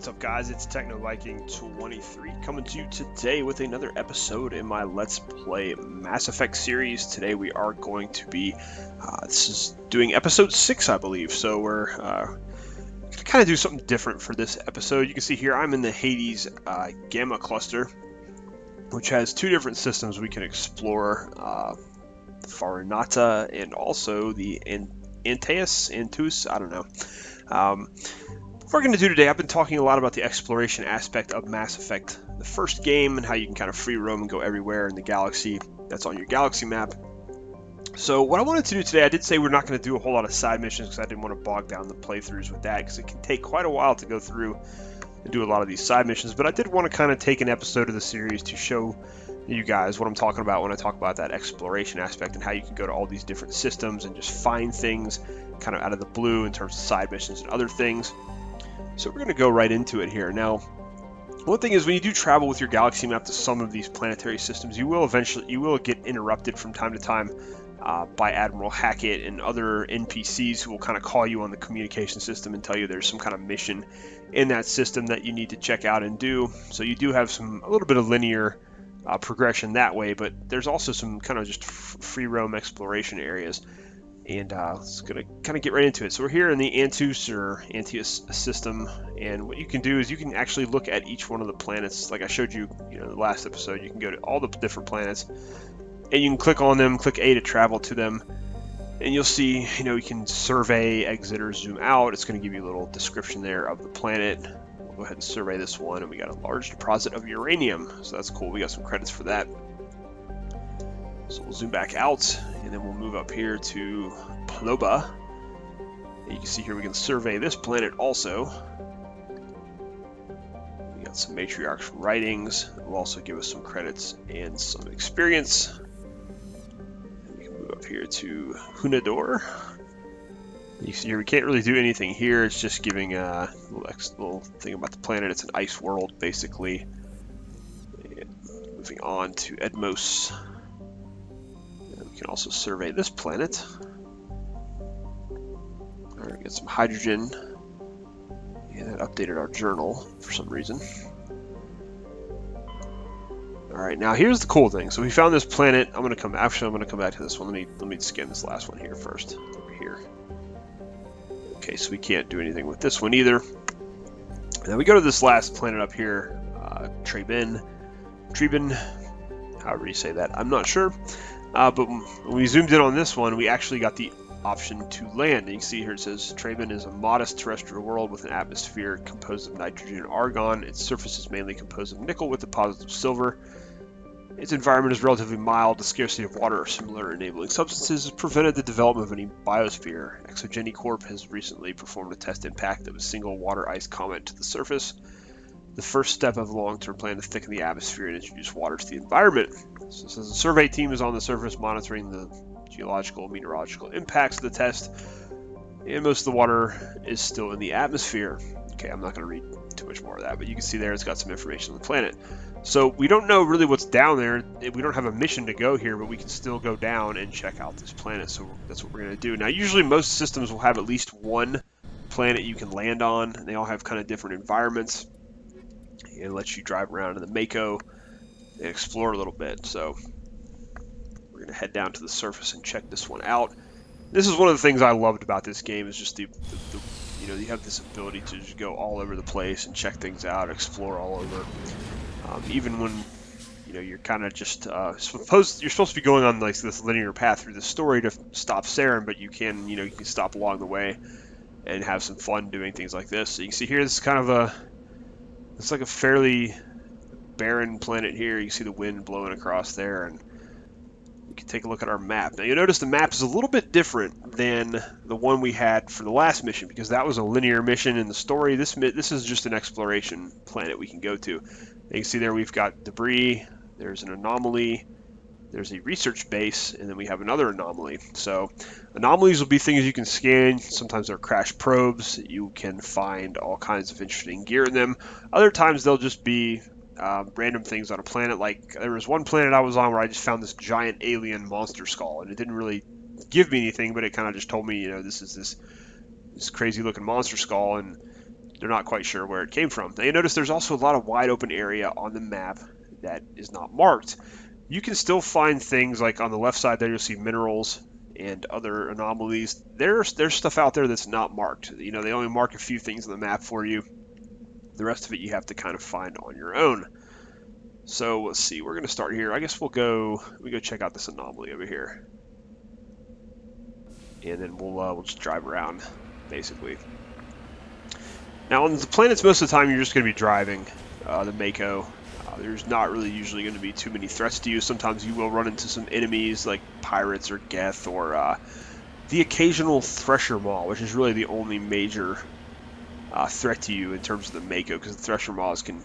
What's up, guys? It's Techno Viking 23 coming to you today with another episode in my Let's Play Mass Effect series. Today we are going to be this is doing episode 6, I believe. So we're gonna kind of do something different for this episode. You can see here I'm in the Hades Gamma cluster, which has two different systems we can explore: the Farinata and also the Antaeus. I don't know. What we're going to do today, I've been talking a lot about the exploration aspect of Mass Effect, the first game, and how you can kind of free roam and go everywhere in the galaxy that's on your galaxy map. So what I wanted to do today, I did say we're not going to do a whole lot of side missions because I didn't want to bog down the playthroughs with that, because it can take quite a while to go through and do a lot of these side missions. But I did want to kind of take an episode of the series to show you guys what I'm talking about when I talk about that exploration aspect and how you can go to all these different systems and just find things kind of out of the blue in terms of side missions and other things. So we're going to go right into it here. Now, one thing is when you do travel with your galaxy map to some of these planetary systems, you will get interrupted from time to time by Admiral Hackett and other NPCs who will kind of call you on the communication system and tell you there's some kind of mission in that system that you need to check out and do. So you do have a little bit of linear progression that way, but there's also some kind of just free roam exploration areas. And it's going to kind of get right into it. So we're here in the Antaeus system, and what you can do is you can actually look at each one of the planets. Like I showed you, in the last episode, you can go to all the different planets, and you can click on them, click A to travel to them, and you'll see, you can survey, exit, or zoom out. It's going to give you a little description there of the planet. We'll go ahead and survey this one, and we got a large deposit of uranium, so that's cool. We got some credits for that. So we'll zoom back out, and then we'll move up here to Ploba. And you can see here we can survey this planet also. We got some matriarch's writings. It will also give us some credits and some experience. And we can move up here to Hunador. You can see here we can't really do anything here. It's just giving a little thing about the planet. It's an ice world, basically. And moving on to Edmos. We can also survey this planet. Alright, get some hydrogen. And that updated our journal for some reason. Alright, now here's the cool thing. So we found this planet. I'm gonna come back to this one. Let me scan this last one here first. Over here. Okay, so we can't do anything with this one either. Now we go to this last planet up here, Treban, however you say that, I'm not sure. But when we zoomed in on this one, we actually got the option to land. And you can see here it says Treban is a modest terrestrial world with an atmosphere composed of nitrogen and argon. Its surface is mainly composed of nickel with deposits of silver. Its environment is relatively mild. The scarcity of water or similar enabling substances has prevented the development of any biosphere. Exogeny Corp has recently performed a test impact of a single water ice comet to the surface. The first step of a long-term plan to thicken the atmosphere and introduce water to the environment. So it says the survey team is on the surface monitoring the geological and meteorological impacts of the test, and most of the water is still in the atmosphere. Okay, I'm not going to read too much more of that, but you can see there it's got some information on the planet. So we don't know really what's down there. We don't have a mission to go here, but we can still go down and check out this planet, so that's what we're going to do. Now, usually most systems will have at least one planet you can land on, and they all have kind of different environments. It lets you drive around in the Mako and explore a little bit. So we're going to head down to the surface and check this one out. This is one of the things I loved about this game, is just the you have this ability to just go all over the place and check things out, explore all over. Even when you're kind of just you're supposed to be going on like this linear path through the story to stop Saren, but you can stop along the way and have some fun doing things like this. So you can see here, this is kind of it's like a fairly barren planet here. You can see the wind blowing across there, and you can take a look at our map. Now you'll notice the map is a little bit different than the one we had for the last mission, because that was a linear mission in the story. This is just an exploration planet we can go to. You can see there we've got debris, there's an anomaly, there's a research base, and then we have another anomaly. So anomalies will be things you can scan. Sometimes they're crash probes. You can find all kinds of interesting gear in them. Other times they'll just be random things on a planet. Like there was one planet I was on where I just found this giant alien monster skull, and it didn't really give me anything, but it kind of just told me, this is this crazy looking monster skull, and they're not quite sure where it came from. Now you notice there's also a lot of wide open area on the map that is not marked. You can still find things like on the left side there, you'll see minerals and other anomalies. There's stuff out there that's not marked. You know, they only mark a few things on the map for you. The rest of it you have to kind of find on your own. So let's see, we're going to start here. I guess we go check out this anomaly over here. And then we'll just drive around, basically. Now on the planets, most of the time you're just going to be driving the Mako. There's not really usually going to be too many threats to you. Sometimes you will run into some enemies like pirates or Geth or the occasional Thresher Maw, which is really the only major threat to you in terms of the Mako, because the Thresher Maws can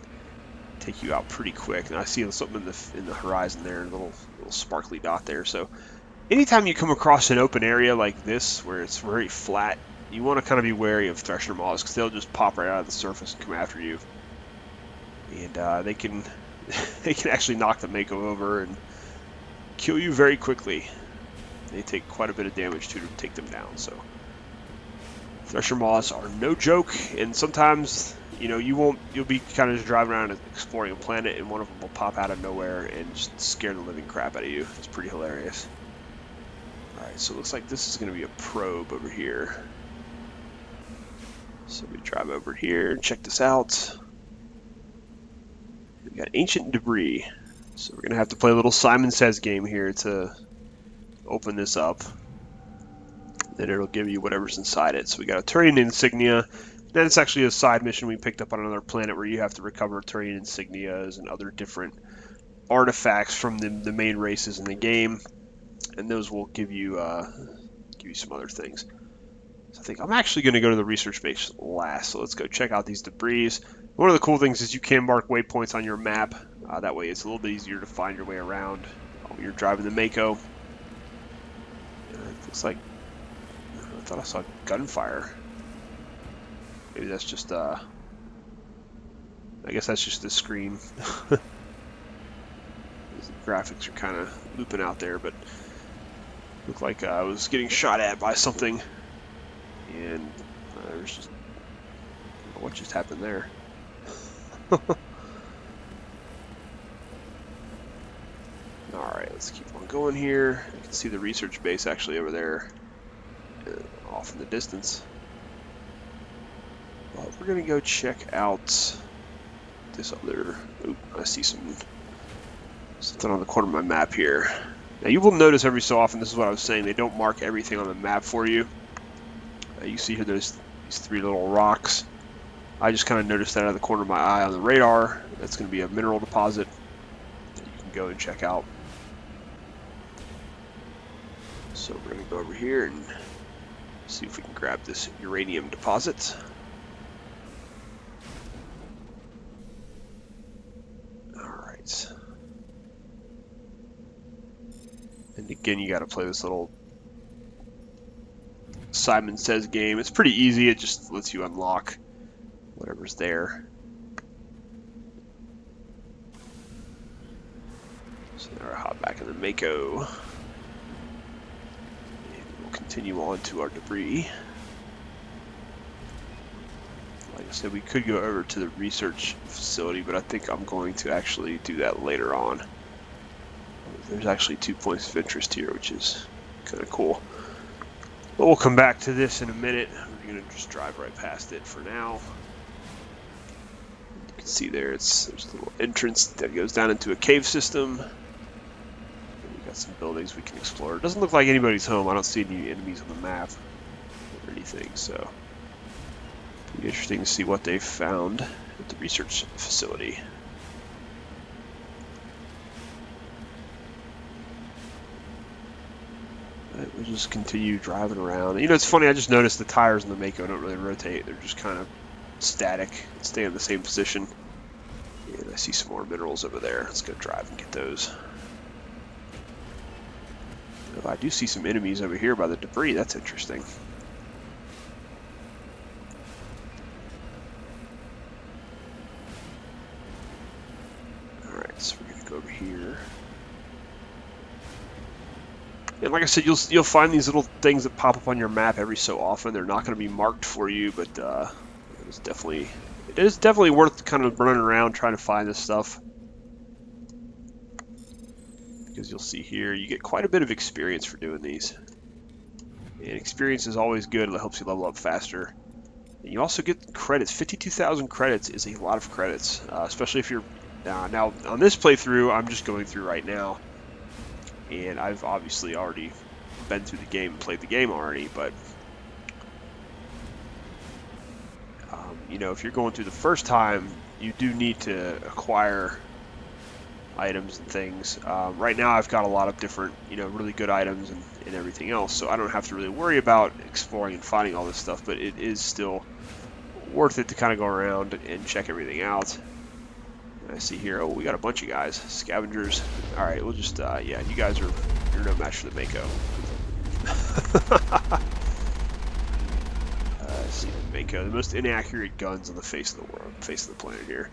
take you out pretty quick. And I see something in the horizon there, a little sparkly dot there. So anytime you come across an open area like this where it's very flat, you want to kind of be wary of Thresher Maws, because they'll just pop right out of the surface and come after you. And they can actually knock the Mako over and kill you very quickly. They take quite a bit of damage to take them down. So Thresher Maws are no joke, and sometimes you'll be kind of just driving around and exploring a planet, and one of them will pop out of nowhere and just scare the living crap out of you. It's pretty hilarious. All right, so it looks like this is going to be a probe over here. So we drive over here and check this out. We got ancient debris, so we're gonna have to play a little Simon Says game here to open this up. Then it'll give you whatever's inside it. So we got a Turian insignia. Then it's actually a side mission we picked up on another planet where you have to recover Turian insignias and other different artifacts from the main races in the game, and those will give you some other things. So I think I'm actually going to go to the research base last. So let's go check out these debris. One of the cool things is you can mark waypoints on your map. That way it's a little bit easier to find your way around when you're driving the Mako. It looks like I thought I saw gunfire. Maybe that's just I guess that's just the screen. The graphics are kind of looping out there, but looked like I was getting shot at by something, and there's just what just happened there. Alright, let's keep on going here. You can see the research base actually over there, off in the distance. Well, we're going to go check out this other... Oop, I see something on the corner of my map here. Now you will notice every so often, this is what I was saying, they don't mark everything on the map for you. You see here there's these three little rocks. I just kind of noticed that out of the corner of my eye on the radar. That's going to be a mineral deposit that you can go and check out. So we're going to go over here and see if we can grab this uranium deposit. Alright. And again, you got to play this little Simon Says game. It's pretty easy. It just lets you unlock whatever's there. So now we'll hop back in the Mako. And we'll continue on to our debris. Like I said, we could go over to the research facility, but I think I'm going to actually do that later on. There's actually 2 points of interest here, which is kind of cool. But we'll come back to this in a minute. We're going to just drive right past it for now. You can see there's a little entrance that goes down into a cave system. And we've got some buildings we can explore. It doesn't look like anybody's home. I don't see any enemies on the map or anything, so it'll be interesting to see what they found at the research facility. We'll just continue driving around. You know, it's funny, I just noticed the tires in the Mako don't really rotate. They're just kind of static, stay in the same position. And I see some more minerals over there. Let's go drive and get those. Oh, I do see some enemies over here by the debris. That's interesting. Alright, so we're going to go over here. And like I said, you'll find these little things that pop up on your map every so often. They're not going to be marked for you, but It is definitely worth kind of running around trying to find this stuff. Because you'll see here, you get quite a bit of experience for doing these. And experience is always good, it helps you level up faster. And you also get credits. 52,000 credits is a lot of credits, especially if you're... now, on this playthrough, I'm just going through right now. And I've obviously already been through the game and played the game already, but... you know, if you're going through the first time, you do need to acquire items and things. Right now I've got a lot of different, you know, really good items and everything else, so I don't have to really worry about exploring and finding all this stuff, but it is still worth it to kind of go around and check everything out. And I see here, oh, we got a bunch of guys. Scavengers. Alright, we'll just, yeah, you're no match for the Mako. See the Mako, the most inaccurate guns on the face of the world, face of the planet here.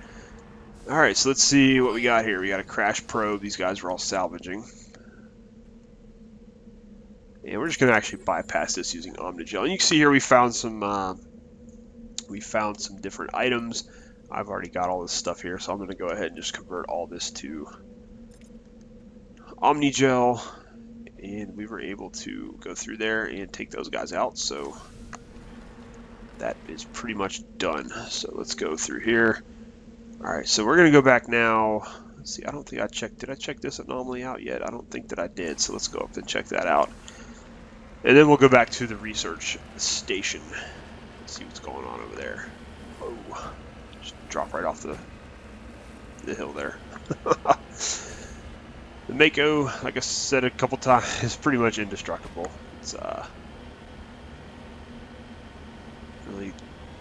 Alright, so let's see what we got here. We got a crash probe. These guys are all salvaging. And we're just going to actually bypass this using Omnigel. And you can see here we found some different items. I've already got all this stuff here, so I'm going to go ahead and just convert all this to Omnigel. And we were able to go through there and take those guys out, so that is pretty much done. So let's go through here. Alright, so we're going to go back now. Let's see, I don't think I checked. Did I check this anomaly out yet? I don't think that I did, so let's go up and check that out. And then we'll go back to the research station. Let's see what's going on over there. Oh, just drop right off the hill there. The Mako, like I said a couple times, is pretty much indestructible. It's really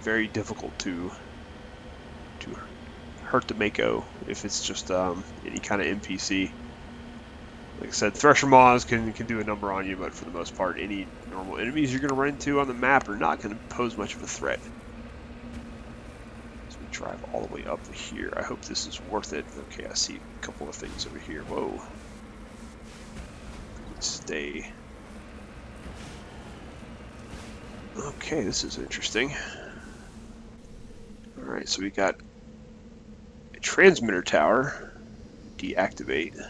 very difficult to hurt the Mako if it's just any kind of NPC. Like I said, Thresher Maws can do a number on you, but for the most part, any normal enemies you're going to run into on the map are not going to pose much of a threat. So we drive all the way up here. I hope this is worth it. Okay, I see a couple of things over here. Whoa. Stay. Okay, this is interesting. Alright, so we got a transmitter tower. Deactivate.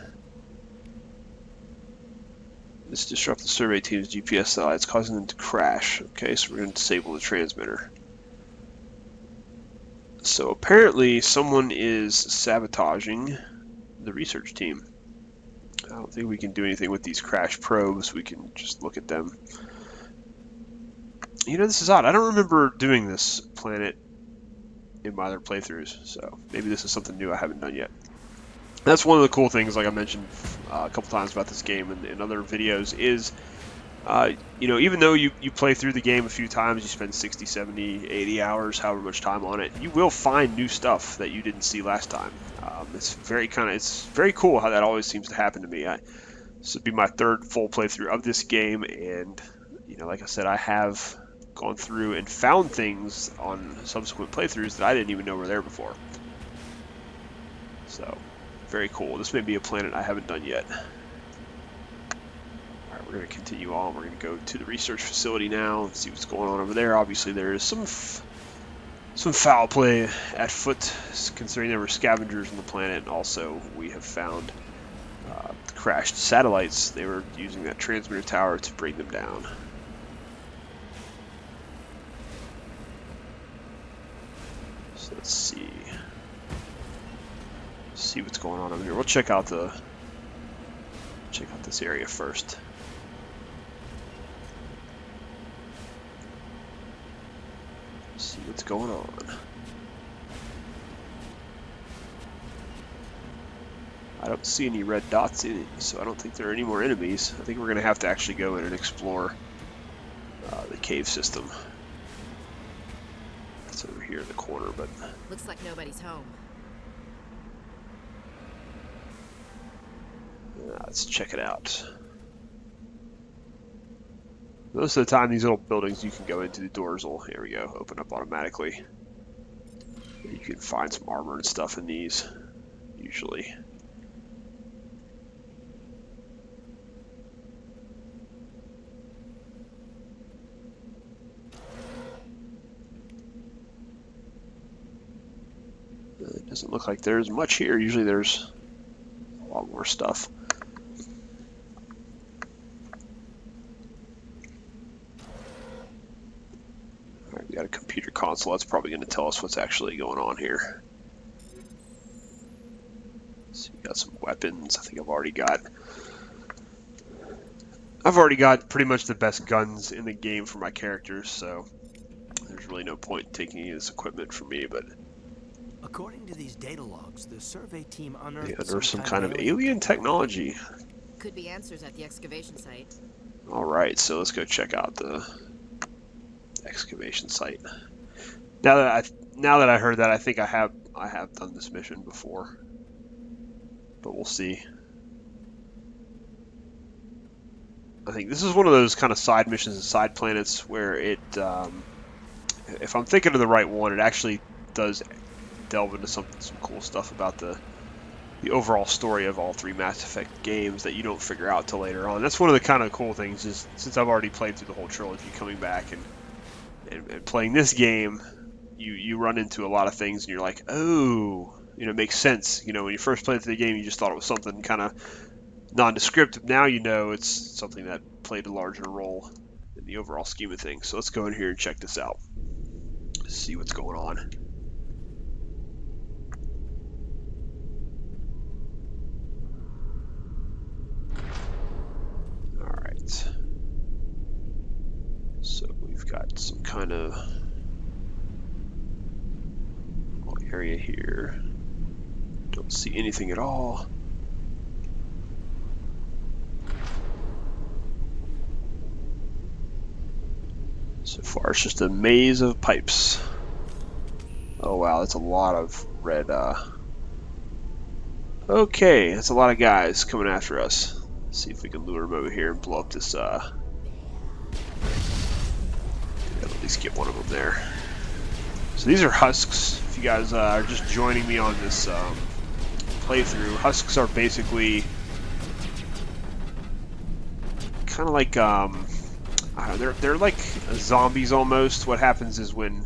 This disrupts the survey team's GPS satellites, causing them to crash. Okay, so we're going to disable the transmitter. So apparently someone is sabotaging the research team. I don't think we can do anything with these crash probes. We can just look at them. You know, this is odd. I don't remember doing this planet in my other playthroughs, so maybe this is something new I haven't done yet. That's one of the cool things, like I mentioned a couple times about this game in other videos, is, you know, even though you play through the game a few times, you spend 60, 70, 80 hours, however much time on it, you will find new stuff that you didn't see last time. It's very cool how that always seems to happen to me. This would be my third full playthrough of this game, and, you know, like I said, I have gone through and found things on subsequent playthroughs that I didn't even know were there before. So, very cool. This may be a planet I haven't done yet. Alright, we're going to continue on. We're going to go to the research facility now and see what's going on over there. Obviously, there is some foul play at foot, considering there were scavengers on the planet, and also we have found crashed satellites. They were using that transmitter tower to bring them down. So let's see what's going on over here. We'll check out this area first. See what's going on. I don't see any red dots in it, so I don't think there are any more enemies. I think we're going to have to actually go in and explore the cave system. It's over here in the corner, but looks like nobody's home. Let's check it out. Most of the time, these little buildings, you can go into, the doors will, here we go, open up automatically. You can find some armor and stuff in these, usually. Doesn't look like there's much here. Usually there's a lot more stuff. Alright, we got a computer console. That's probably going to tell us what's actually going on here. So you got some weapons. I think I've already got pretty much the best guns in the game for my characters, so there's really no point in taking any of this equipment from me, but according to these data logs, the survey team they unearthed unearthed some kind of alien technology. Could be answers at the excavation site. Alright, so let's go check out the excavation site. Now that I heard that, I think I have done this mission before. But we'll see. I think this is one of those kind of side missions and side planets where it, if I'm thinking of the right one, it actually does delve into some cool stuff about the overall story of all three Mass Effect games that you don't figure out till later on. That's one of the kind of cool things, is since I've already played through the whole trilogy, coming back and playing this game, you run into a lot of things and you're like, oh, you know, it makes sense. You know, when you first played through the game, you just thought it was something kind of nondescript. Now you know it's something that played a larger role in the overall scheme of things. So let's go in here and check this out. See what's going on. Alright. So we've got some kind of area here. Don't see anything at all. So far, it's just a maze of pipes. Oh wow, that's a lot of red. Okay, that's a lot of guys coming after us. Let's see if we can lure them over here and blow up this. At least get one of them there. So these are husks. If you guys are just joining me on this playthrough, husks are basically kind of like they're like zombies almost. What happens is when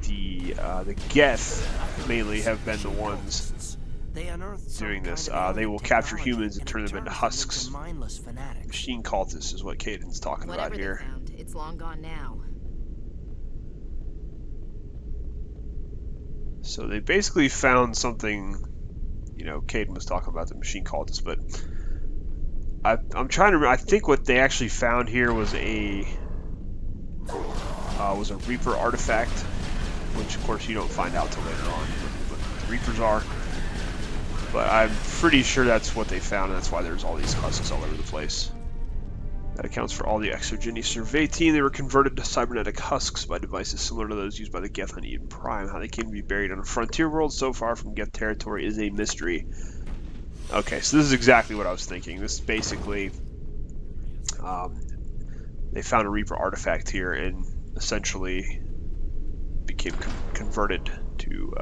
the Geth mainly have been the ones doing this, they will capture humans and turn them into husks. Machine cultists is what Caden's talking about here. Whatever they found, it's long gone now. So they basically found something, you know, Caden was talking about the machine cultists, but I'm trying to remember. I think what they actually found here was a Reaper artifact, which of course you don't find out till later on what the Reapers are. But I'm pretty sure that's what they found, and that's why there's all these husks all over the place. That accounts for all the exogeny survey team. They were converted to cybernetic husks by devices similar to those used by the Geth on Eden Prime. How they came to be buried on a frontier world so far from Geth territory is a mystery. Okay, so this is exactly what I was thinking. This is basically, they found a Reaper artifact here and essentially became converted to,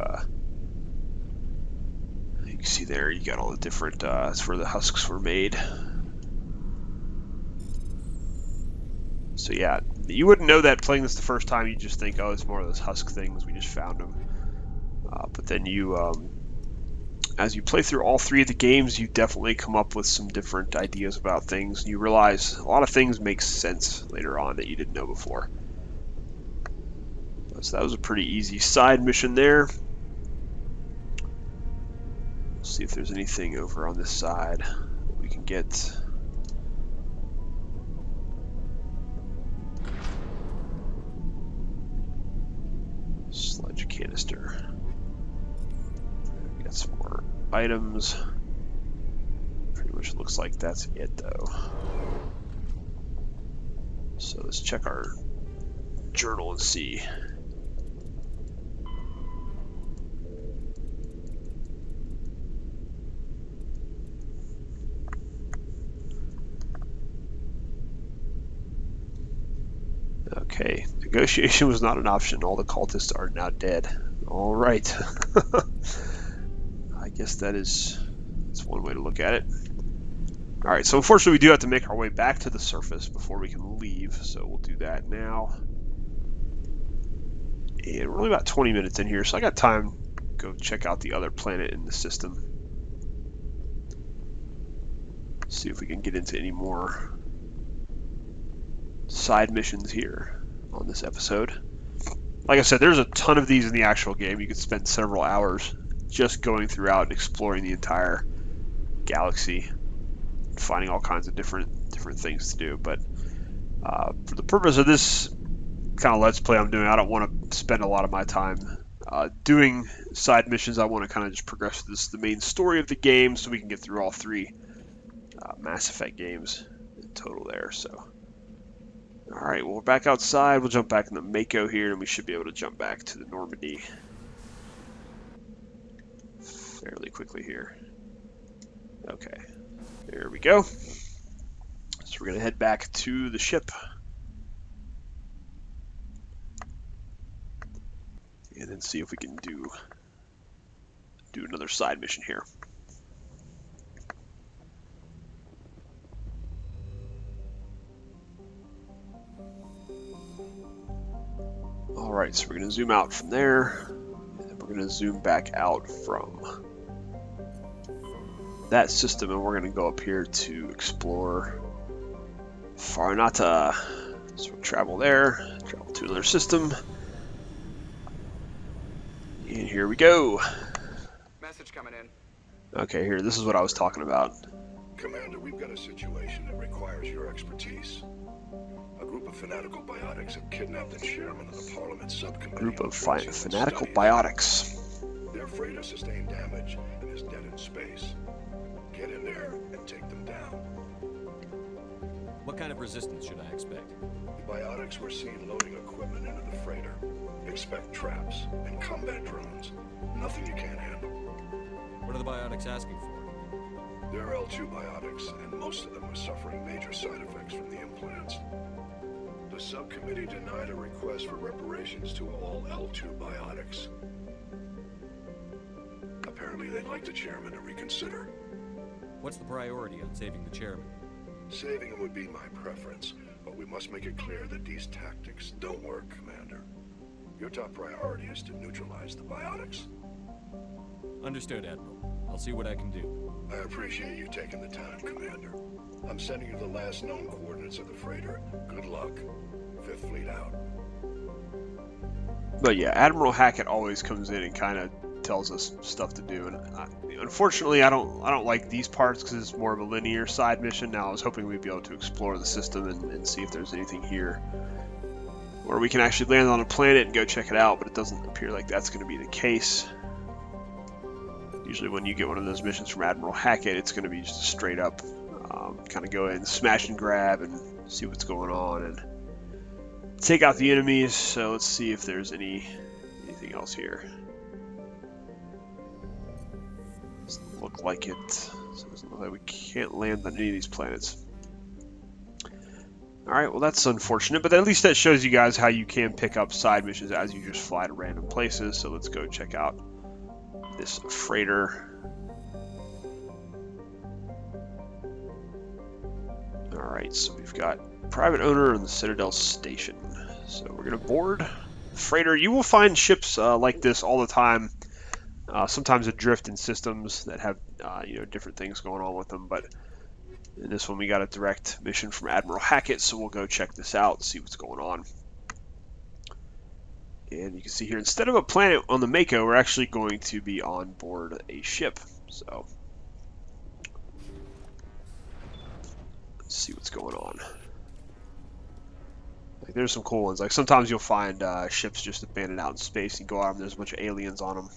you can see there, you got all the different, that's where the husks were made. So yeah, you wouldn't know that playing this the first time. You just think, oh, it's more of those husk things, we just found them. But then you, as you play through all three of the games, you definitely come up with some different ideas about things. You realize a lot of things make sense later on that you didn't know before. So that was a pretty easy side mission there. We'll see if there's anything over on this side that we can get. Sludge canister. We got some more items. Pretty much looks like that's it though. So let's check our journal and see. Okay, negotiation was not an option. All the cultists are now dead. All right. I guess that's one way to look at it. All right, so unfortunately we do have to make our way back to the surface before we can leave, so we'll do that now. And we're only about 20 minutes in here, so I got time to go check out the other planet in the system. See if we can get into any more side missions here on this episode. Like I said, there's a ton of these in the actual game. You could spend several hours just going throughout and exploring the entire galaxy, finding all kinds of different things to do. But for the purpose of this kind of let's play I'm doing, I don't want to spend a lot of my time doing side missions. I want to kind of just progress the main story of the game so we can get through all three Mass Effect games in total there. So alright, well, we're back outside. We'll jump back in the Mako here, and we should be able to jump back to the Normandy fairly quickly here. Okay, there we go. So we're going to head back to the ship. And then see if we can do another side mission here. Alright, so we're going to zoom out from there, and then we're going to zoom back out from that system, and we're going to go up here to explore Farinata. So we'll travel there, travel to another system, and here we go. Message coming in. Okay, here, this is what I was talking about. Commander, we've got a situation that requires your expertise. A group of fanatical biotics have kidnapped the chairman of the Parliament subcommittee. Group of fanatical biotics. Their freighter sustained damage and is dead in space. Get in there and take them down. What kind of resistance should I expect? The biotics were seen loading equipment into the freighter. Expect traps and combat drones. Nothing you can't handle. What are the biotics asking for? They're L2 biotics, and most of them are suffering major side effects from the implants. The subcommittee denied a request for reparations to all L2 biotics. Apparently they'd like the chairman to reconsider. What's the priority on saving the chairman? Saving him would be my preference, but we must make it clear that these tactics don't work, Commander. Your top priority is to neutralize the biotics. Understood, Admiral. I'll see what I can do. I appreciate you taking the time, Commander. I'm sending you the last known coordinates of the freighter. Good luck. Fifth Fleet out. But yeah, Admiral Hackett always comes in and kind of tells us stuff to do, and unfortunately I don't like these parts because it's more of a linear side mission. Now I was hoping we'd be able to explore the system and see if there's anything here where we can actually land on a planet and go check it out, but it doesn't appear like that's going to be the case. Usually when you get one of those missions from Admiral Hackett, it's going to be just a straight up kind of go in, smash and grab and see what's going on and take out the enemies. So let's see if there's anything else here. Doesn't look like it. So it doesn't look like we can't land on any of these planets. Alright, well that's unfortunate, but at least that shows you guys how you can pick up side missions as you just fly to random places. So let's go check out this freighter. Alright, so we've got private owner on the Citadel Station. So we're going to board the freighter. You will find ships like this all the time. Sometimes adrift in systems that have different things going on with them, but in this one we got a direct mission from Admiral Hackett, so we'll go check this out and see what's going on. And you can see here, instead of a planet on the Mako, we're actually going to be on board a ship. So let's see what's going on. Like, there's some cool ones. Like sometimes you'll find ships just abandoned out in space. You go out and there's a bunch of aliens on them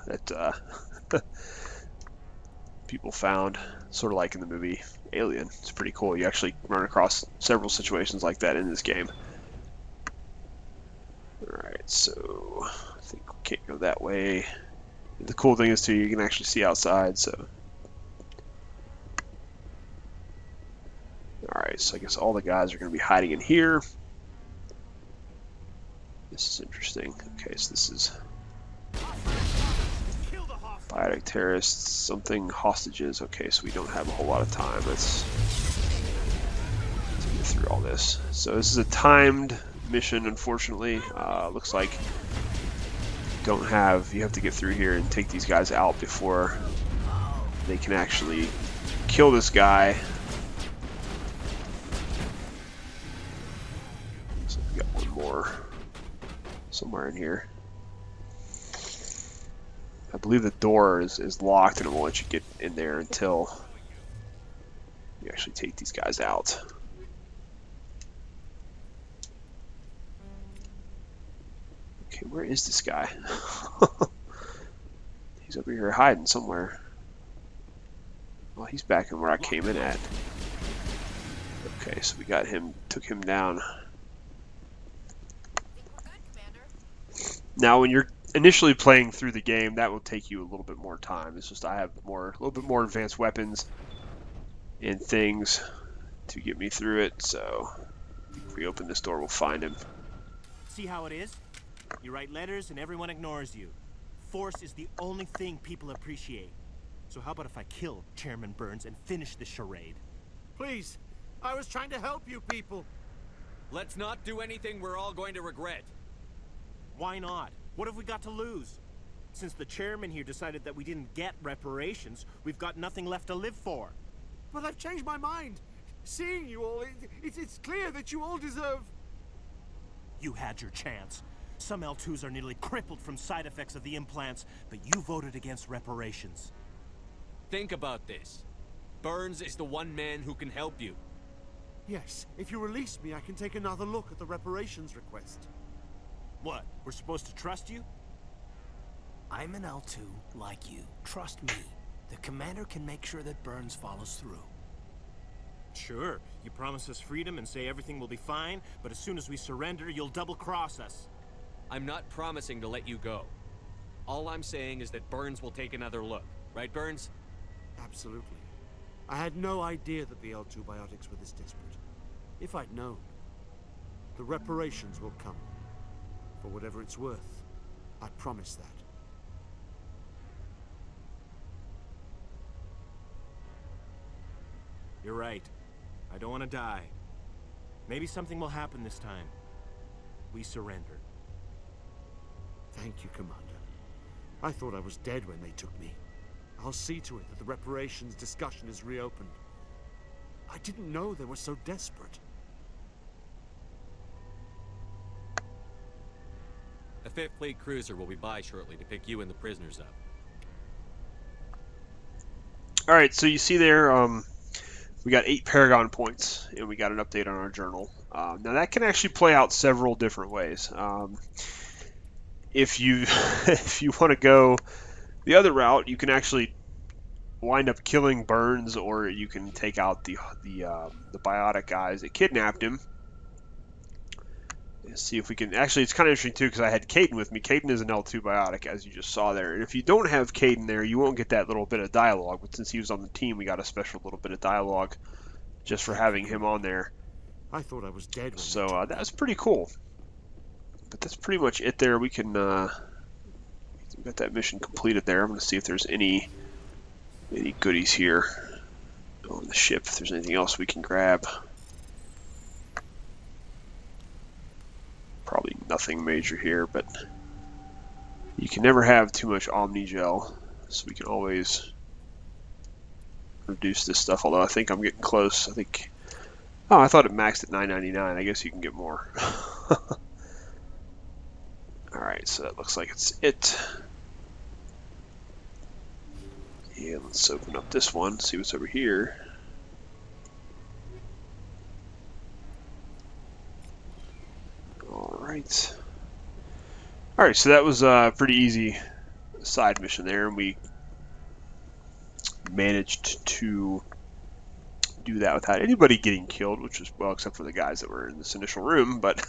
that people found, sort of like in the movie Alien. It's pretty cool. You actually run across several situations like that in this game. Alright, so I think we can't go that way. The cool thing is too, you can actually see outside, so. Alright, so I guess all the guys are going to be hiding in here. This is interesting. Okay, so this is biotic terrorists, something hostages. Okay, so we don't have a whole lot of time. Let's get through all this. So this is a timed mission, unfortunately. Looks like don't have, you have to get through here and take these guys out before they can actually kill this guy. So we got one more somewhere in here. I believe the door is locked and it won't let you get in there until you actually take these guys out. Okay, where is this guy? He's over here hiding somewhere. Well, he's back in where I came in at. Okay, so we got him, took him down. Now, when you're initially playing through the game, that will take you a little bit more time. It's just I have a little bit more advanced weapons and things to get me through it. So if we open this door, we'll find him. See how it is? You write letters and everyone ignores you. Force is the only thing people appreciate. So how about if I kill Chairman Burns and finish the charade? Please, I was trying to help you people. Let's not do anything we're all going to regret. Why not? What have we got to lose? Since the chairman here decided that we didn't get reparations, we've got nothing left to live for. But I've changed my mind. Seeing you all, it's clear that you all deserve... You had your chance. Some L2s are nearly crippled from side effects of the implants, but you voted against reparations. Think about this. Burns is the one man who can help you. Yes, if you release me, I can take another look at the reparations request. What? We're supposed to trust you? I'm an L2 like you. Trust me. The commander can make sure that Burns follows through. Sure. You promise us freedom and say everything will be fine, but as soon as we surrender, you'll double-cross us. I'm not promising to let you go. All I'm saying is that Burns will take another look. Right, Burns? Absolutely. I had no idea that the L2 biotics were this desperate. If I'd known, the reparations will come. For whatever it's worth, I promise that. You're right. I don't want to die. Maybe something will happen this time. We surrender. Thank you, Commander. I thought I was dead when they took me. I'll see to it that the reparations discussion is reopened. I didn't know they were so desperate. A 5th Fleet cruiser will be by shortly to pick you and the prisoners up. All right, so you see there, we got 8 Paragon points, and we got an update on our journal. Now that can actually play out several different ways. If you if you want to go the other route, you can actually wind up killing Burns, or you can take out the biotic guys that kidnapped him. Let's see if we can. Actually, it's kind of interesting too because I had Caden with me. Caden is an L2 biotic, as you just saw there. And if you don't have Caden there, you won't get that little bit of dialogue. But since he was on the team, we got a special little bit of dialogue just for having him on there. I thought I was dead. So that was pretty cool. But that's pretty much it there. We can we got that mission completed there. I'm going to see if there's any goodies here on the ship. If there's anything else we can grab. Probably nothing major here, but you can never have too much Omni Gel, so we can always reduce this stuff. Although I think I'm getting close. I think. Oh, I thought it maxed at $9.99. I guess you can get more. All right, so that looks like it's it. Yeah, let's open up this one. See what's over here. Alright, so that was a pretty easy side mission there, and we managed to do that without anybody getting killed, which was, well, except for the guys that were in this initial room. But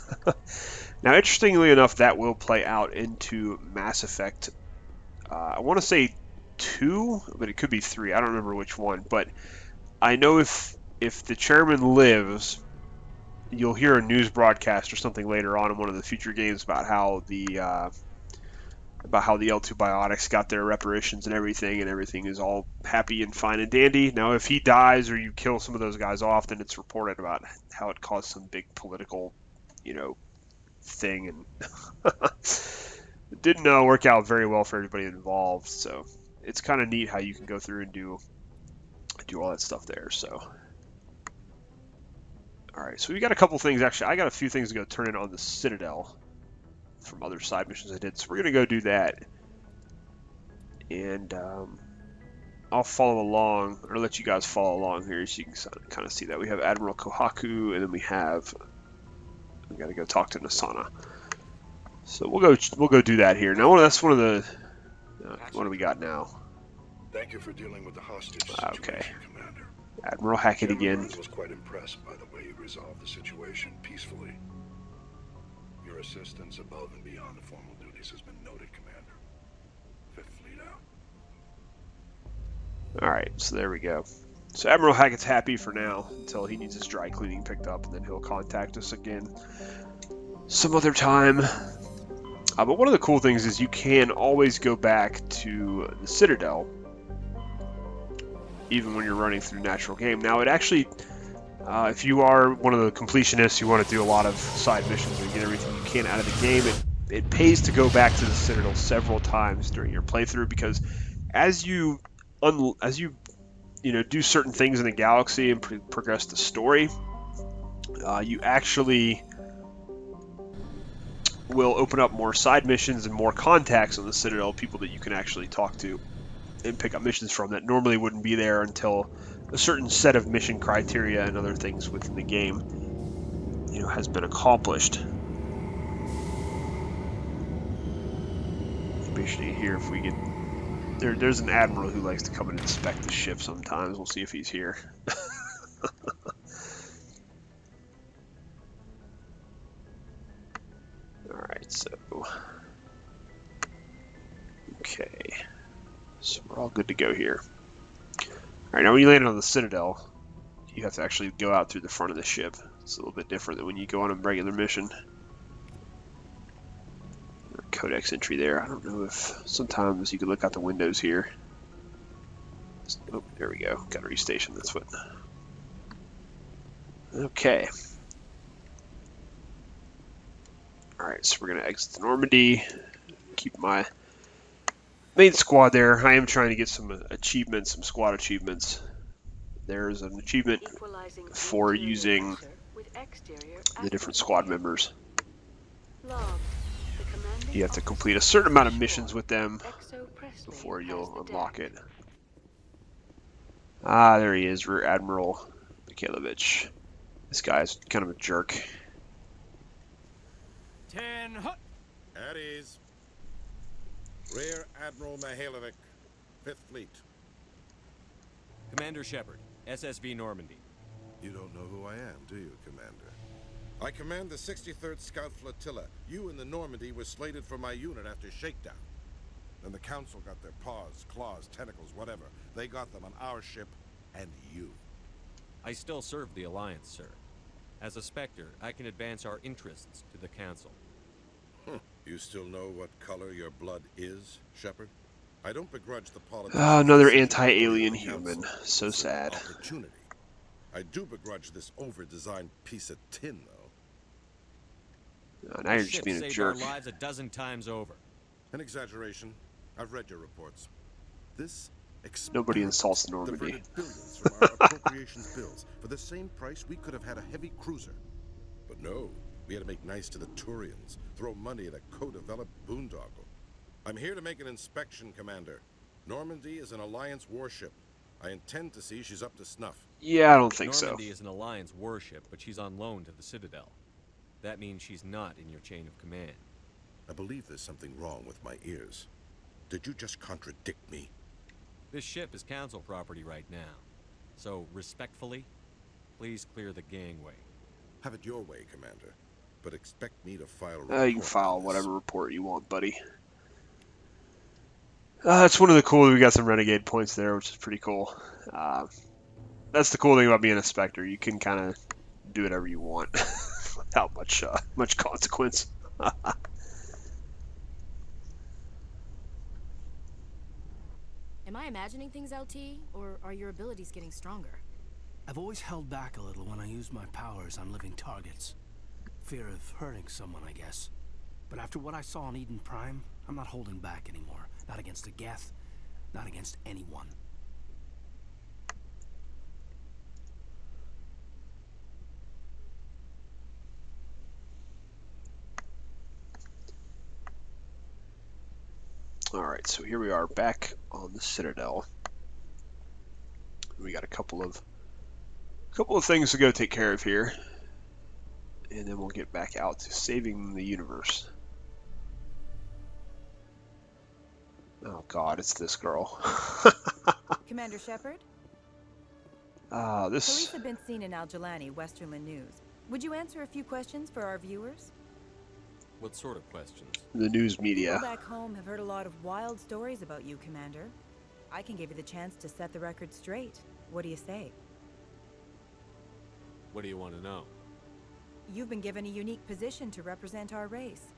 now, interestingly enough, that will play out into Mass Effect, I want to say 2, but it could be 3, I don't remember which one, but I know if the chairman lives, you'll hear a news broadcast or something later on in one of the future games about how the L2 biotics got their reparations and everything is all happy and fine and dandy. Now, if he dies or you kill some of those guys off, then it's reported about how it caused some big political, thing, and It didn't work out very well for everybody involved, so it's kind of neat how you can go through and do all that stuff there. So, all right, so we got a couple things. Actually, I got a few things to go turn in on the Citadel from other side missions I did, so we're gonna go do that, and I'll follow along, or let you guys follow along here, so you can kind of see that we have Admiral Kohaku, and then we got to go talk to Nasana. So we'll go do that here. Now that's one of the what do we got now? Thank you for dealing with the hostage Okay. situation, Commander. Admiral Hackett Chairman again. Burns was quite impressed by the way you resolved the situation peacefully. Your assistance above and beyond the formal duties has been noted, Commander. Fifth Fleet out. All right, so there we go. So Admiral Hackett's happy for now until he needs his dry cleaning picked up, and then he'll contact us again some other time. But one of the cool things is you can always go back to the Citadel, even when you're running through natural game. Now, it actually, if you are one of the completionists, you want to do a lot of side missions and get everything you can out of the game, it pays to go back to the Citadel several times during your playthrough, because as you do certain things in the galaxy and progress the story, you actually will open up more side missions and more contacts on the Citadel, people that you can actually talk to and pick up missions from that normally wouldn't be there until a certain set of mission criteria and other things within the game, has been accomplished. Especially here, if we get there's an admiral who likes to come and inspect the ship sometimes. We'll see if he's here. Alright, so okay. So we're all good to go here. Alright, now when you land on the Citadel, you have to actually go out through the front of the ship. It's a little bit different than when you go on a regular mission. Codex entry there. I don't know if sometimes you can look out the windows here. Oh, there we go. Got to restation. That's what. Okay. Alright, so we're going to exit the Normandy. Keep my main squad there. I am trying to get some achievements, some squad achievements. There's an achievement for using the different squad members. You have to complete a certain amount of missions with them before you'll unlock it. Ah, there he is, Rear Admiral Mikhailovich. This guy's kind of a jerk. 10 hut. At ease. Rear Admiral Mihailovic, 5th Fleet. Commander Shepard, SSV Normandy. You don't know who I am, do you, Commander? I command the 63rd Scout Flotilla. You and the Normandy were slated for my unit after shakedown. Then the Council got their paws, claws, tentacles, whatever. They got them on our ship and you. I still serve the Alliance, sir. As a Spectre, I can advance our interests to the Council. You still know what color your blood is, Shepard? I don't begrudge the politics. Another anti-alien human. So sad. Opportunity. I do begrudge this over-designed piece of tin, though. Now you're just being a jerk. Saved our lives a dozen times over. An exaggeration. I've read your reports. This Nobody insults Normandy. diverted billions from our appropriations bills. For the same price, we could have had a heavy cruiser. But no, we had to make nice to the Turians, throw money at a co-developed boondoggle. I'm here to make an inspection, Commander. Normandy is an Alliance warship. I intend to see she's up to snuff. Yeah, I don't think Normandy is an Alliance warship, but she's on loan to the Citadel. That means she's not in your chain of command. I believe there's something wrong with my ears. Did you just contradict me? This ship is Council property right now. So, respectfully, please clear the gangway. Have it your way, Commander. But expect me to file a report. You can file whatever report you want, buddy. It's one of the cool. We got some renegade points there, which is pretty cool. That's the cool thing about being a Spectre. You can kind of do whatever you want without much consequence. Am I imagining things, LT, or are your abilities getting stronger? I've always held back a little when I use my powers on living targets. Fear of hurting someone, I guess. But after what I saw on Eden Prime, I'm not holding back anymore. Not against a Geth, not against anyone. Alright, so here we are back on the Citadel. We got a couple of things to go take care of here. And then we'll get back out to saving the universe. Oh god, it's this girl. Commander Shepard? This... Police have been seen in Al-Jalani, Westerland News. Would you answer a few questions for our viewers? What sort of questions? The news media. People back home have heard a lot of wild stories about you, Commander. I can give you the chance to set the record straight. What do you say? What do you want to know? You've been given a unique position to represent our race.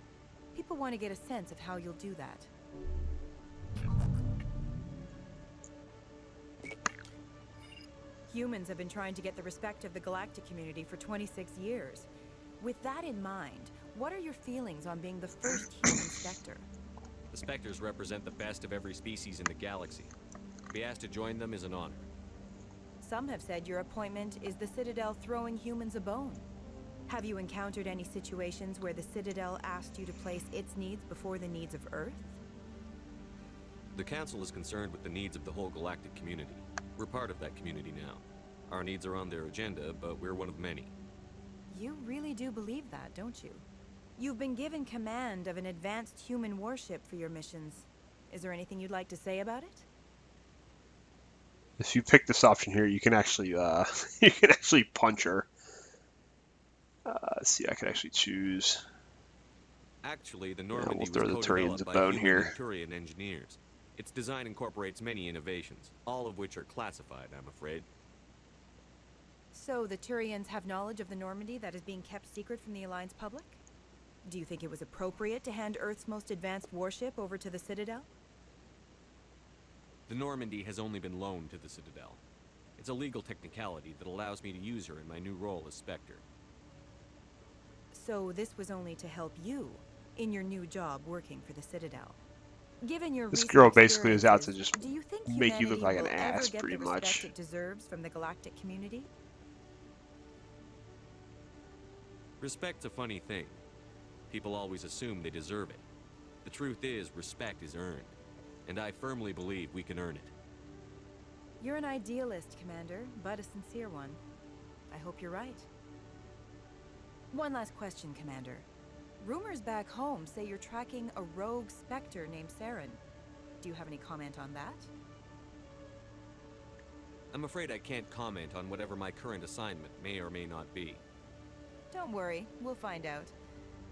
People want to get a sense of how you'll do that. Humans have been trying to get the respect of the galactic community for 26 years. With that in mind, what are your feelings on being the first human Spectre? The Spectres represent the best of every species in the galaxy. To be asked to join them is an honor. Some have said your appointment is the Citadel throwing humans a bone. Have you encountered any situations where the Citadel asked you to place its needs before the needs of Earth? The Council is concerned with the needs of the whole galactic community. We're part of that community now. Our needs are on their agenda, but we're one of many. You really do believe that, don't you? You've been given command of an advanced human warship for your missions. Is there anything you'd like to say about it? If you pick this option here, you can actually you can actually punch her. Let's see, I can actually choose. Actually, the Normandy we'll throw the was Turians a co-developed by bone human here. and Turian engineers. Its design incorporates many innovations, all of which are classified, I'm afraid. So the Turians have knowledge of the Normandy that is being kept secret from the Alliance public? Do you think it was appropriate to hand Earth's most advanced warship over to the Citadel? The Normandy has only been loaned to the Citadel. It's a legal technicality that allows me to use her in my new role as Spectre. So this was only to help you in your new job working for the Citadel. Given your This recent girl basically is out to experiences, just do you think make you look like humanity an will ever ass, get pretty the respect much. it deserves from the galactic community? Respect's a funny thing. People always assume they deserve it. The truth is, respect is earned. And I firmly believe we can earn it. You're an idealist, Commander, but a sincere one. I hope you're right. One last question, Commander. Rumors back home say you're tracking a rogue Spectre named Saren. Do you have any comment on that? I'm afraid I can't comment on whatever my current assignment may or may not be. Don't worry, we'll find out.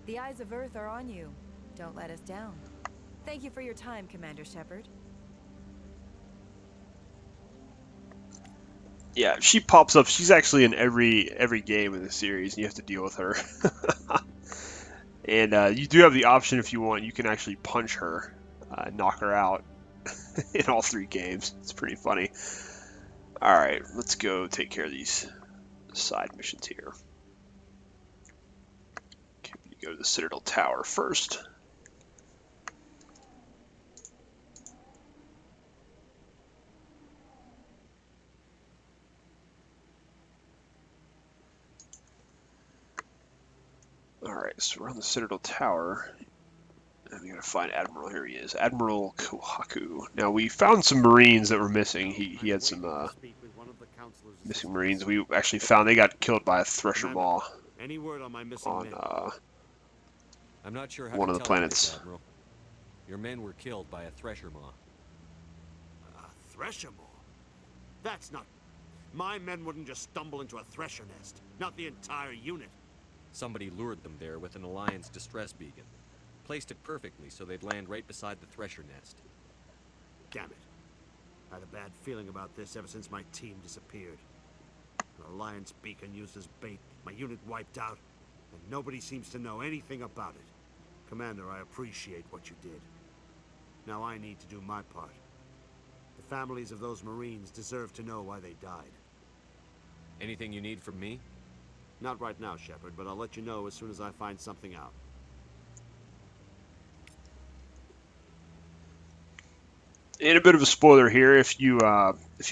The eyes of Earth are on you. Don't let us down. Thank you for your time, Commander Shepard. Yeah, she pops up. She's actually in every game in the series, and you have to deal with her. And you do have the option, if you want, you can actually punch her, knock her out in all 3 games. It's pretty funny. Alright, let's go take care of these side missions here. Okay, you go to the Citadel Tower first. Alright, so we're on the Citadel Tower. And we gotta find Admiral. Here he is. Admiral Kohaku. Now, we found some Marines that were missing. He had some missing Marines. We actually found they got killed by a Thresher Maw Any word on my missing on men? I'm not sure how one to of the tell you this, planets. Admiral. Your men were killed by a Thresher Maw. A Thresher Maw? That's not... My men wouldn't just stumble into a Thresher nest. Not the entire unit. Somebody lured them there with an Alliance distress beacon. Placed it perfectly so they'd land right beside the Thresher nest. Damn it. I had a bad feeling about this ever since my team disappeared. An Alliance beacon used as bait, my unit wiped out, and nobody seems to know anything about it. Commander, I appreciate what you did. Now I need to do my part. The families of those Marines deserve to know why they died. Anything you need from me? Not right now, Shepard, but I'll let you know as soon as I find something out. And a bit of a spoiler here, if you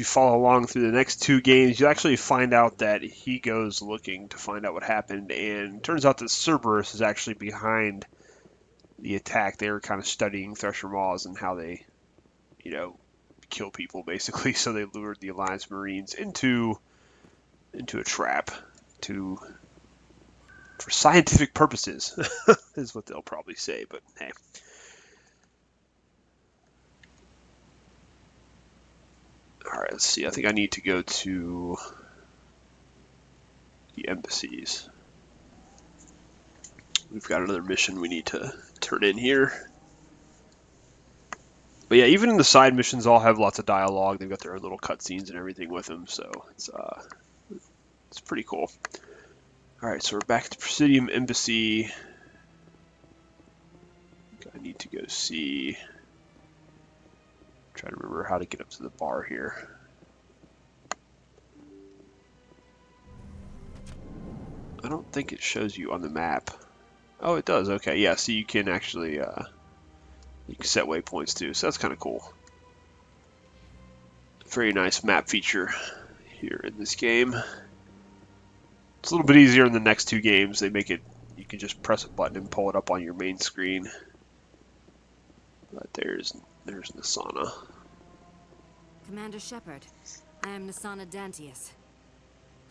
follow along through the next 2 games, you actually find out that he goes looking to find out what happened, and it turns out that Cerberus is actually behind the attack. They were kind of studying Thresher Maws and how they, kill people basically. So they lured the Alliance Marines into a trap for scientific purposes, is what they'll probably say. But hey. Alright, let's see. I think I need to go to the embassies. We've got another mission we need to turn in here. But yeah, even in the side missions all have lots of dialogue. They've got their own little cutscenes and everything with them, so it's pretty cool. Alright, so we're back to Presidium Embassy. I need to go see... Try to remember how to get up to the bar here. I don't think it shows you on the map. Oh, it does. Okay, yeah. So you can actually you can set waypoints too. So that's kind of cool. Very nice map feature here in this game. It's a little bit easier in the next 2 games. They make it you can just press a button and pull it up on your main screen. But there's Nasana. Commander Shepard, I am Nasana Dantius.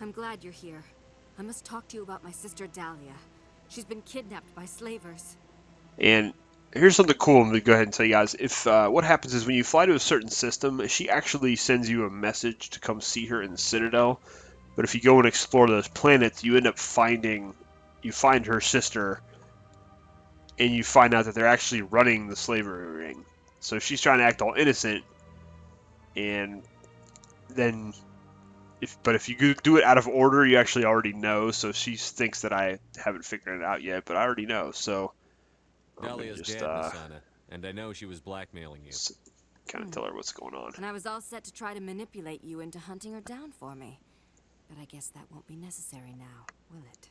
I'm glad you're here. I must talk to you about my sister Dahlia. She's been kidnapped by slavers. And here's something cool I'm going to go ahead and tell you guys. If what happens is when you fly to a certain system, she actually sends you a message to come see her in the Citadel. But if you go and explore those planets, you end up you find her sister, and you find out that they're actually running the slavery ring. So she's trying to act all innocent, and then if you do it out of order, you actually already know. So she thinks that I haven't figured it out yet, but I already know. So Dahlia's dead, Nasana, and I know she was blackmailing you. Kind of tell her what's going on. And I was all set to try to manipulate you into hunting her down for me. But I guess that won't be necessary now, will it?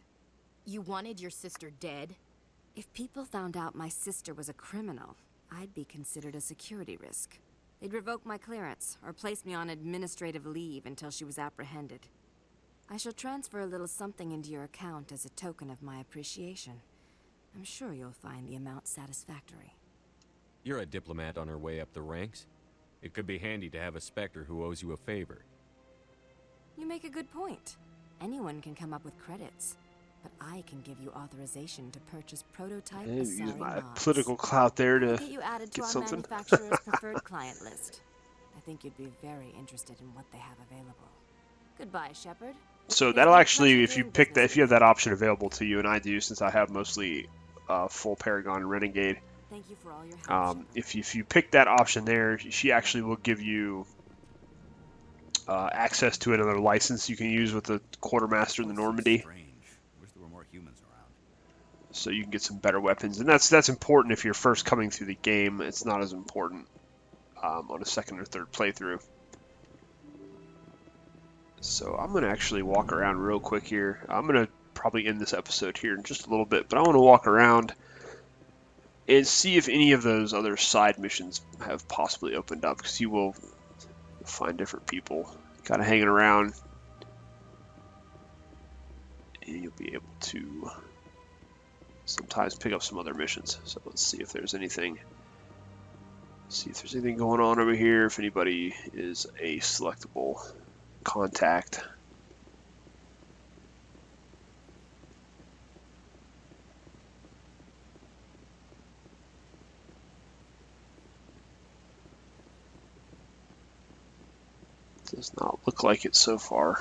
You wanted your sister dead? If people found out my sister was a criminal, I'd be considered a security risk. They'd revoke my clearance, or place me on administrative leave until she was apprehended. I shall transfer a little something into your account as a token of my appreciation. I'm sure you'll find the amount satisfactory. You're a diplomat on her way up the ranks. It could be handy to have a Spectre who owes you a favor. You make a good point. Anyone can come up with credits, but I can give you authorization to purchase prototype Use my mods. political clout there to get you added to get our something. manufacturer's preferred client list. I think you'd be very interested in what they have available. Goodbye, Shepard. So that'll actually, if you have that option available to you, and I do, since I have mostly full Paragon and Renegade. Thank you for all your help, If you pick that option there, she actually will give you access to another license you can use with the Quartermaster in the Normandy. Wish there were more humans around. So you can get some better weapons, and that's important if you're first coming through the game. It's not as important on a second or third playthrough. So I'm going to actually walk around real quick here. I'm going to probably end this episode here in just a little bit, but I want to walk around and see if any of those other side missions have possibly opened up, because you will find different people kind of hanging around, and you'll be able to sometimes pick up some other missions. So let's see if there's anything. See if there's anything going on over here. If anybody is a selectable contact. Does not look like it so far.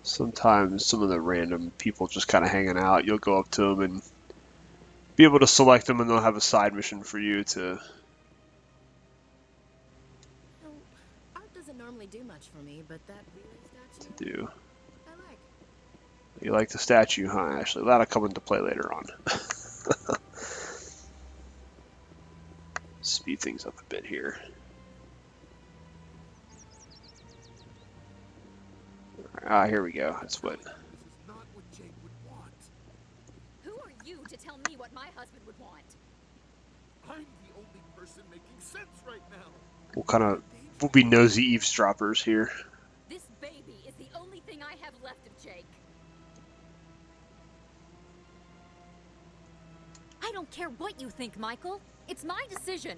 Sometimes some of the random people just kind of hanging out, you'll go up to them and be able to select them, and they'll have a side mission for you to Art doesn't normally do much for me, but that relay statue do. I like. You like the statue, huh, Ashley? That'll come into play later on. Speed things up a bit here. Ah, here we go. That's what. This is not what Jake would want. Who are you to tell me what my husband would want? I'm the only person making sense right now. We'll be nosy eavesdroppers here. This baby is the only thing I have left of Jake. I don't care what you think, Michael. It's my decision.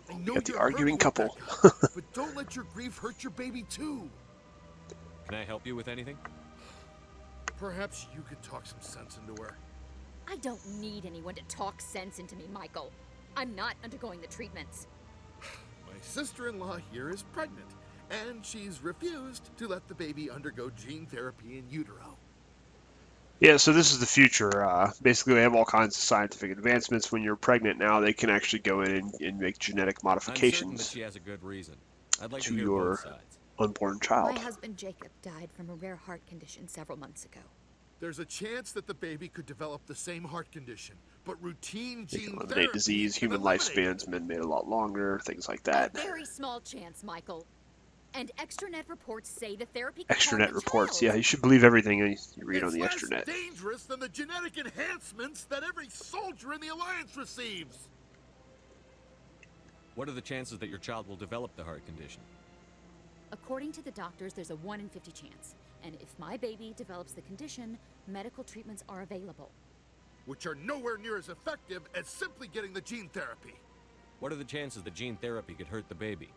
I know Got the you're arguing hurting, couple. Rebecca, but don't let your grief hurt your baby too. Can I help you with anything? Perhaps you could talk some sense into her. I don't need anyone to talk sense into me, Michael. I'm not undergoing the treatments. My sister-in-law here is pregnant, and she's refused to let the baby undergo gene therapy in utero. Yeah, so this is the future. Basically, they have all kinds of scientific advancements. When you're pregnant now, they can actually go in and make genetic I'm certain that modifications she has a good reason. I'd like to to hear your both sides. unborn child. My husband Jacob died from a rare heart condition several months ago. There's a chance that the baby could develop the same heart condition, but routine They gene can therapy eliminate disease, can human eliminate it. lifespans been made a lot longer, things like A that. very small chance, Michael. And extranet reports say the therapy could harm Extranet the reports. child. Yeah, you should believe everything you read on It's the less extranet. dangerous than the genetic enhancements that every soldier in the Alliance receives. What are the chances that your child will develop the heart condition? According to the doctors, there's a 1 in 50 chance. And if my baby develops the condition, medical treatments are available. Which are nowhere near as effective as simply getting the gene therapy. What are the chances that gene therapy could hurt the baby?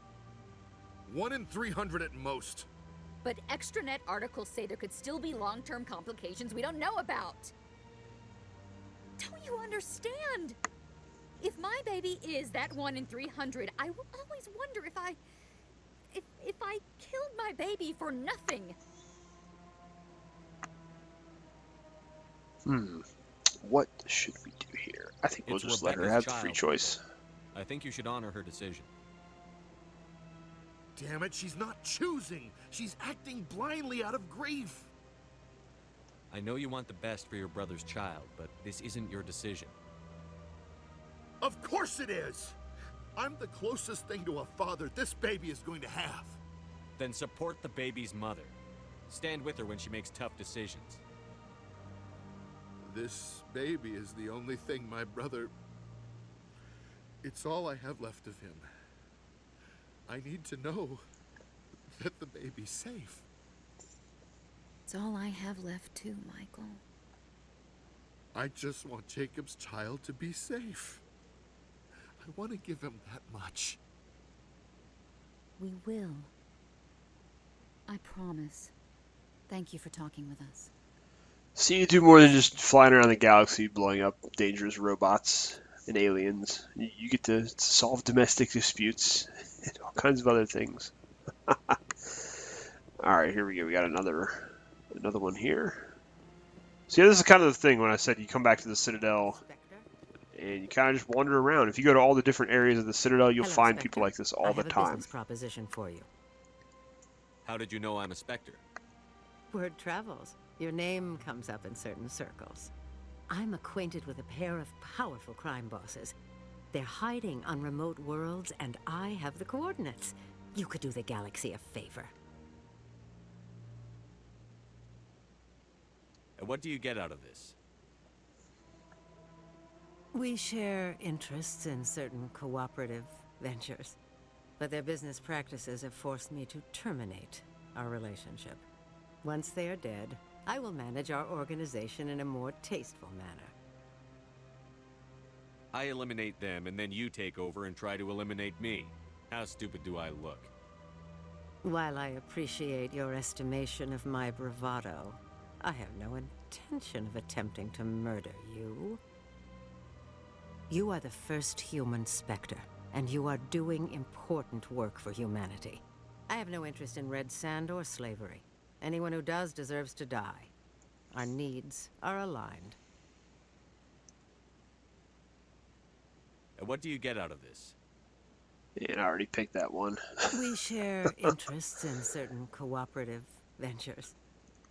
1 in 300 at most. But extranet articles say there could still be long-term complications we don't know about. Don't you understand? If my baby is that 1 in 300, I will always wonder if I killed my baby for nothing. What should we do here? I think we'll It's just let her Rebecca's have the free child. choice. I think you should honor her decision. Damn it, she's not choosing. She's acting blindly out of grief. I know you want the best for your brother's child, but this isn't your decision. Of course it is. I'm the closest thing to a father this baby is going to have. Then support the baby's mother. Stand with her when she makes tough decisions. This baby is the only thing my brother... It's all I have left of him. I need to know that the baby's safe. It's all I have left too, Michael. I just want Jacob's child to be safe. I want to give him that much. We will. I promise. Thank you for talking with us. See, you do more than just flying around the galaxy, blowing up dangerous robots and aliens. You get to solve domestic disputes and all kinds of other things. Alright, here we go. We got another one here. So yeah, this is kind of the thing when I said you come back to the Citadel and you kind of just wander around. If you go to all the different areas of the Citadel, you'll Hello, find Spectre. people like this all the I have a time. business proposition for you. How did you know I'm a Spectre? Word travels. Your name comes up in certain circles. I'm acquainted with a pair of powerful crime bosses. They're hiding on remote worlds, and I have the coordinates. You could do the galaxy a favor. And what do you get out of this? We share interests in certain cooperative ventures, but their business practices have forced me to terminate our relationship. Once they are dead, I will manage our organization in a more tasteful manner. I eliminate them, and then you take over and try to eliminate me. How stupid do I look? While I appreciate your estimation of my bravado, I have no intention of attempting to murder you. You are the first human Spectre, and you are doing important work for humanity. I have no interest in red sand or slavery. Anyone who does deserves to die. Our needs are aligned. And what do you get out of this? And I already picked that one. We share interests in certain cooperative ventures,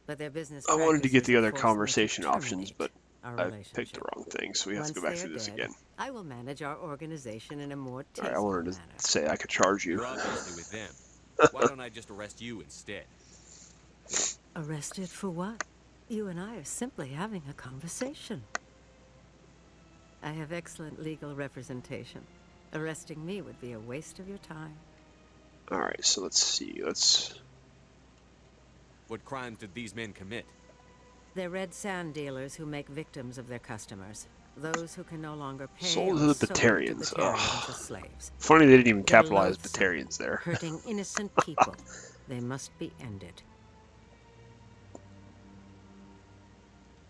but their business I wanted to get the practices other have forced me to conversation options, but our I picked the relationship. wrong thing, so we have to go Once back they through are this dead, again. I will manage our organization in a more Alright, I tasteful wanted manner. to say I could charge you. You're obviously with them. Why don't I just arrest you instead? Arrested for what? You and I are simply having a conversation. I have excellent legal representation. Arresting me would be a waste of your time. Alright, so let's see. What crimes did these men commit? They're red sand dealers who make victims of their customers. Those who can no longer pay Sold to or the sold Batarians. to Batarians as slaves. Funny they didn't even They're capitalize loathsome, Batarians there. hurting innocent people. They must be ended.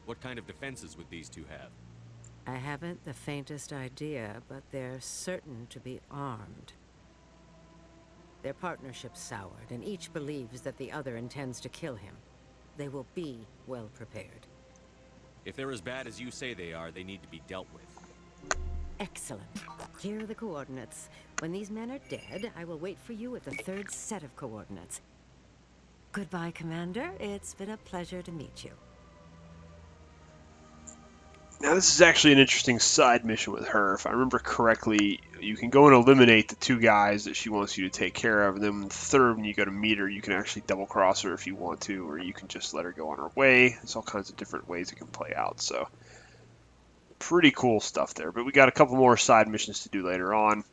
What kind of defenses would these two have? I haven't the faintest idea, but they're certain to be armed. Their partnership's soured, and each believes that the other intends to kill him. They will be well prepared. If they're as bad as you say they are, they need to be dealt with. Excellent. Here are the coordinates. When these men are dead, I will wait for you at the third set of coordinates. Goodbye, Commander. It's been a pleasure to meet you. Now this is actually an interesting side mission with her. If I remember correctly, you can go and eliminate the two guys that she wants you to take care of, and then the third, when you go to meet her, you can actually double cross her if you want to, or you can just let her go on her way. There's all kinds of different ways it can play out, so pretty cool stuff there. But we got a couple more side missions to do later on.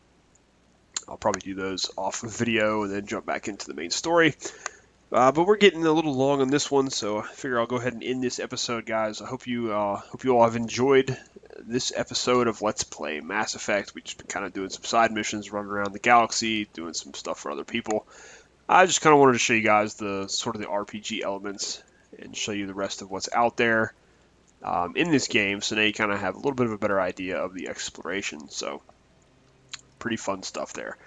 I'll probably do those off of video and then jump back into the main story. But we're getting a little long on this one, so I figure I'll go ahead and end this episode, guys. I hope you all have enjoyed this episode of Let's Play Mass Effect. We've just been kind of doing some side missions, running around the galaxy, doing some stuff for other people. I just kind of wanted to show you guys the sort of the RPG elements and show you the rest of what's out there in this game, so now you kind of have a little bit of a better idea of the exploration. So pretty fun stuff there.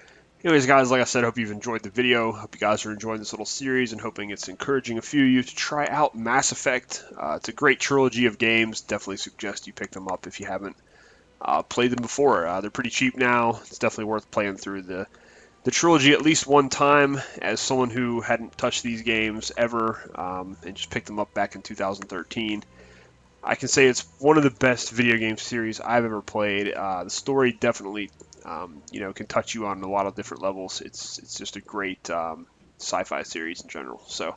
Anyways, guys, like I said, I hope you've enjoyed the video. Hope you guys are enjoying this little series and hoping it's encouraging a few of you to try out Mass Effect. It's a great trilogy of games. Definitely suggest you pick them up if you haven't played them before. They're pretty cheap now. It's definitely worth playing through the trilogy at least one time. As someone who hadn't touched these games ever and just picked them up back in 2013, I can say it's one of the best video game series I've ever played. The story definitely can touch you on a lot of different levels. It's just a great sci-fi series in general. So,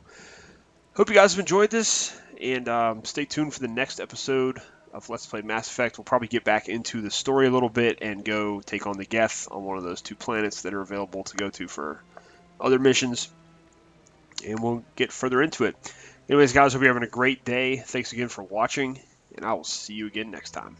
hope you guys have enjoyed this, and stay tuned for the next episode of Let's Play Mass Effect. We'll probably get back into the story a little bit and go take on the Geth on one of those 2 planets that are available to go to for other missions, and we'll get further into it. Anyways, guys, hope you're having a great day. Thanks again for watching, and I will see you again next time.